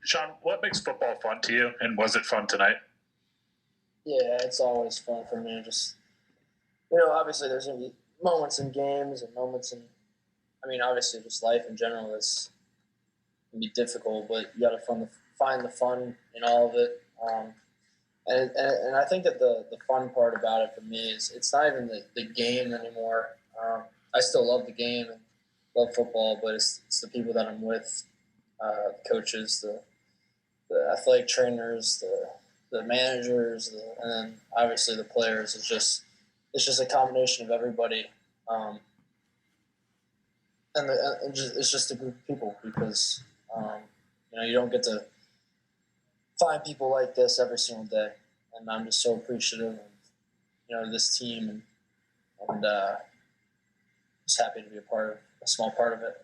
Sean, what makes football fun to you, and was it fun tonight? Yeah, it's always fun for me. Just obviously there's gonna be moments in games and moments in. I mean, obviously just life in general is can be difficult, but you got to find the fun in all of it. And I think that the fun part about it for me is it's not even the game anymore. I still love the game and love football, but it's the people that I'm with, the coaches, the athletic trainers, the managers, and then obviously the players. It's just a combination of everybody, it's just a group of people because you don't get to find people like this every single day, and I'm just so appreciative of this team and just happy to be a small part of it.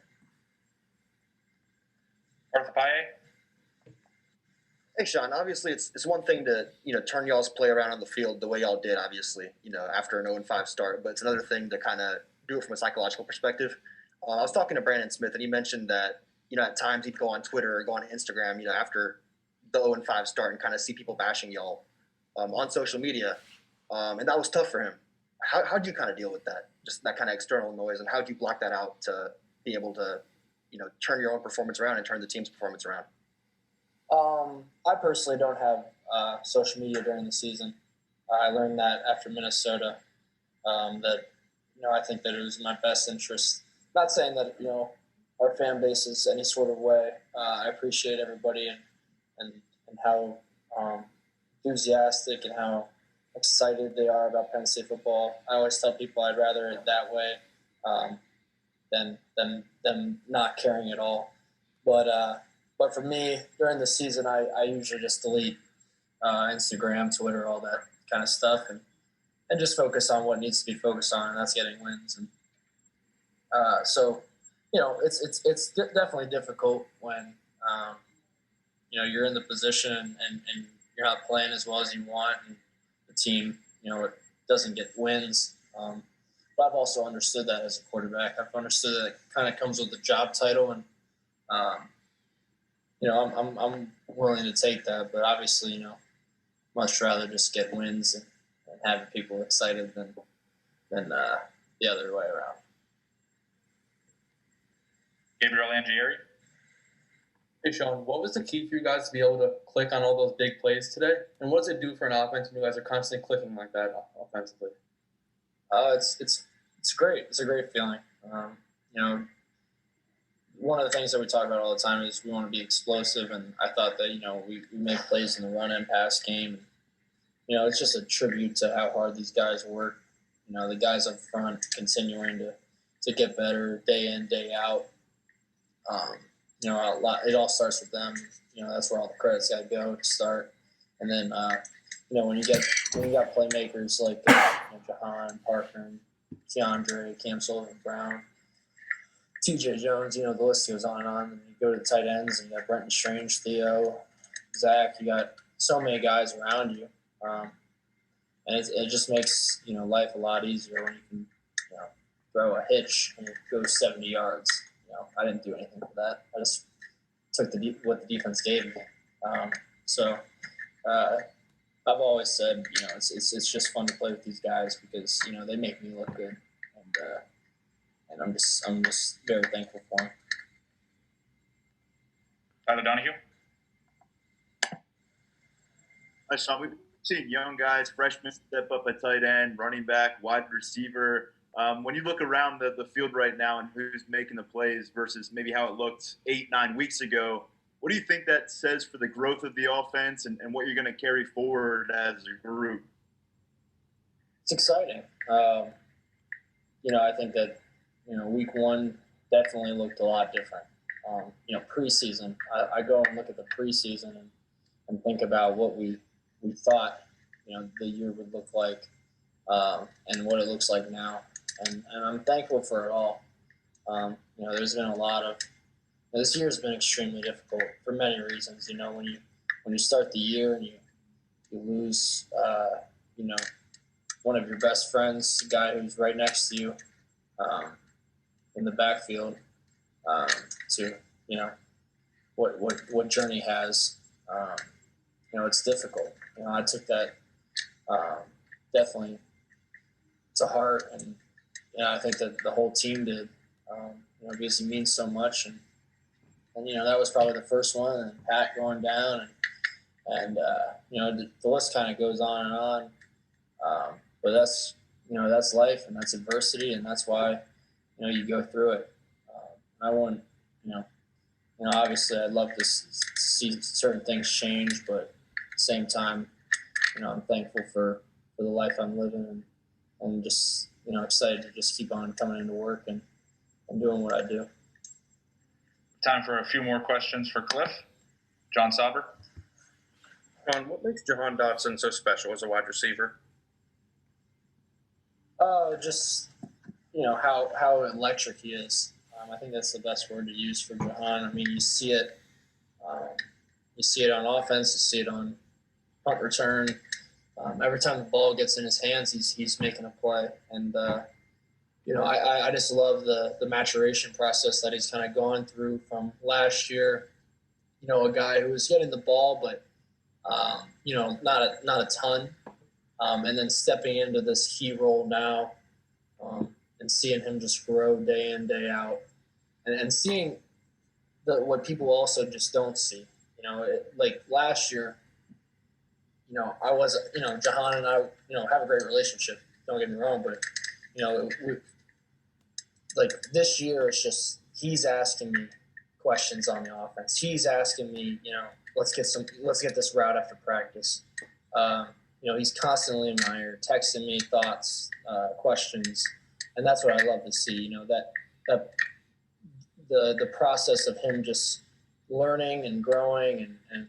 Arthur Paye? Hey, Sean, obviously it's one thing to, turn y'all's play around on the field the way y'all did, obviously, after an 0-5 start, but it's another thing to kind of do it from a psychological perspective. I was talking to Brandon Smith, and he mentioned that, at times he'd go on Twitter or go on Instagram, after the 0-5 start and kind of see people bashing y'all on social media, and that was tough for him. How'd you kind of deal with that, just that kind of external noise, and how'd you block that out to be able to, turn your own performance around and turn the team's performance around? I personally don't have social media during the season. I learned that after Minnesota, that I think that it was in my best interest. Not saying that our fan base is any sort of way. I appreciate everybody and how enthusiastic and how excited they are about Penn State football. I always tell people I'd rather it that way than them not caring at all. But for me, during the season, I usually just delete Instagram, Twitter, all that kind of stuff, and just focus on what needs to be focused on, and that's getting wins. And so, it's definitely difficult when you're in the position and you're not playing as well as you want, and the team it doesn't get wins. But I've also understood that as a quarterback. I've understood that it kind of comes with the job title, and I'm willing to take that, but obviously, much rather just get wins and have people excited than the other way around. Gabriel Angieri? Hey, Sean, what was the key for you guys to be able to click on all those big plays today? And what does it do for an offense when you guys are constantly clicking like that offensively? It's great. It's a great feeling. One of the things that we talk about all the time is we want to be explosive, and I thought that we make plays in the run and pass game. It's just a tribute to how hard these guys work. The guys up front continuing to get better day in, day out. It all starts with them. That's where all the credit's got to go to start. And then when you got playmakers like Jahan, Parker, and Keandre, Cam Sullivan, Brown, TJ Jones, the list goes on and on. And you go to the tight ends, and you got Brenton Strange, Theo, Zach. You got so many guys around you, and it just makes life a lot easier when you can throw a hitch and it goes 70 yards. I didn't do anything for that. I just took what the defense gave me. I've always said it's just fun to play with these guys because they make me look good, and I'm just very thankful for them. Tyler Donahue? Hi, Sean. We've seen young guys, freshmen step up at tight end, running back, wide receiver. When you look around the field right now and who's making the plays versus maybe how it looked 8-9 weeks ago, what do you think that says for the growth of the offense and what you're going to carry forward as a group? It's exciting. I think that week one definitely looked a lot different. Preseason, I go and look at the preseason and think about what we thought the year would look like and what it looks like now. And I'm thankful for it all. There's been a lot of this year has been extremely difficult for many reasons. When you start the year and you lose, one of your best friends, a guy who's right next to you in the backfield, to what journey has. It's difficult. I took that definitely to heart, and I think that the whole team did. Because he means so much, and that was probably the first one, and Pat going down, and the list kind of goes on and on. But that's life, and that's adversity, and that's why you go through it. I want obviously I'd love to see certain things change, but at the same time, I'm thankful for the life I'm living, and just excited to just keep on coming into work and doing what I do. Time for a few more questions for Cliff. John Sauber. Sean, what makes Jahan Dotson so special as a wide receiver? Just how electric he is. I think that's the best word to use for Jahan. I mean, you see it. You see it on offense. You see it on punt return. Every time the ball gets in his hands, he's making a play. And I just love the maturation process that he's kind of gone through from last year. A guy who was getting the ball, but not a ton. And then stepping into this key role now, and seeing him just grow day in, day out, and seeing what people also just don't see. Like last year, I was, Jahan and I, have a great relationship. Don't get me wrong, but this year, it's just he's asking me questions on the offense. He's asking me, let's get this route after practice. He's constantly in my ear, texting me thoughts, questions, and that's what I love to see. That the process of him just learning and growing, and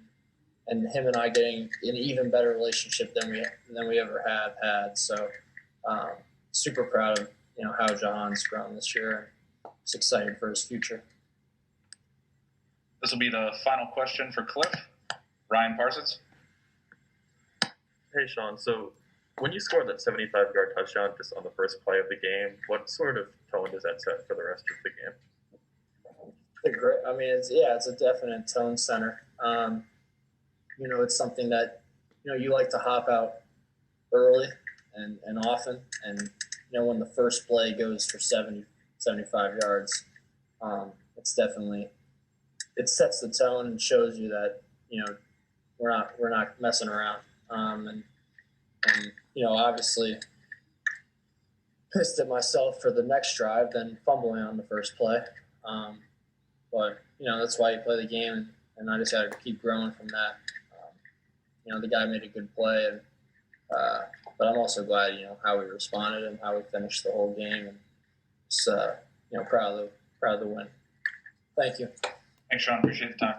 him and I getting an even better relationship than we ever have had. So super proud of how Jahan's grown this year. Just excited for his future. This will be the final question for Cliff. Ryan Parsons. Hey, Sean. So when you scored that 75-yard touchdown just on the first play of the game, what sort of tone does that set for the rest of the game? Great. I mean, it's a definite tone center. It's something that, you like to hop out early and often. And, when the first play goes for 70, 75 yards, it sets the tone and shows you that, we're not messing around. And obviously pissed at myself for the next drive, then fumbling on the first play. But, that's why you play the game, and I just got to keep growing from that. The guy made a good play, and but I'm also glad, how we responded and how we finished the whole game, and just, proud of the win. Thank you. Thanks, Sean. Appreciate the time.